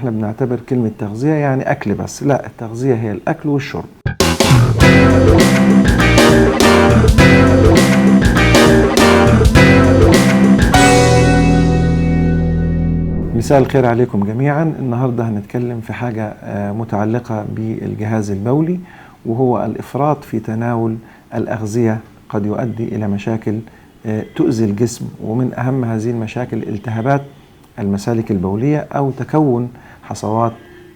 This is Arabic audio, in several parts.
احنا بنعتبر كلمة تغذية يعني أكل بس. لا، التغذية هي الأكل والشرب. مساء الخير عليكم جميعا. النهاردة هنتكلم في حاجة متعلقة بالجهاز البولي، وهو الإفراط في تناول الأغذية قد يؤدي إلى مشاكل تؤذي الجسم، ومن أهم هذه المشاكل التهابات المسالك البولية أو تكون حصوات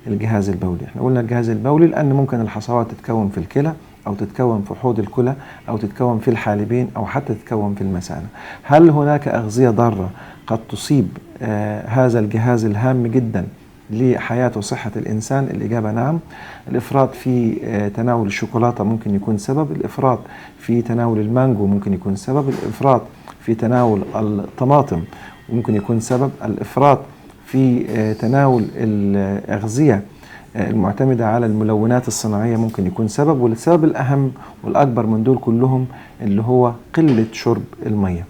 الجهاز البولي. احنا قلنا الجهاز البولي لأن ممكن الحصوات تتكون في الكلى أو تتكون في حوض الكلى أو تتكون في الحالبين أو حتى تتكون في المثانة. هل هناك أغذية ضارة قد تصيب هذا الجهاز الهام جدا لحياة وصحة الإنسان؟ الإجابة نعم. الإفراط في تناول الشوكولاتة ممكن يكون سبب، الإفراط في تناول المانجو ممكن يكون سبب، الإفراط في تناول الطماطم ممكن يكون سبب، الإفراط في تناول الأغذية المعتمدة على الملونات الصناعية ممكن يكون سبب. والسبب الأهم والأكبر من دول كلهم اللي هو قلة شرب المية.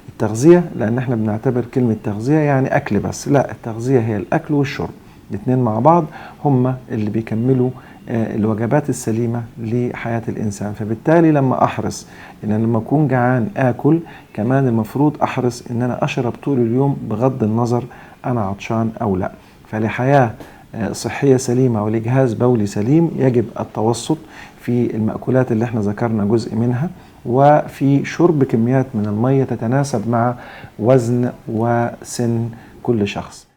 التغذية، لأن احنا بنعتبر كلمة تغذية يعني أكل بس. لا، التغذية هي الأكل والشرب، الاثنين مع بعض هم اللي بيكملوا الوجبات السليمة لحياة الإنسان. فبالتالي لما أحرص إن أنا لما أكون جعان آكل، كمان المفروض أحرص إن أنا أشرب طول اليوم بغض النظر أنا عطشان أو لا. فلحياة صحية سليمة ولجهاز بولي سليم يجب التوسط في المأكولات اللي احنا ذكرنا جزء منها، وفي شرب كميات من المية تتناسب مع وزن وسن كل شخص.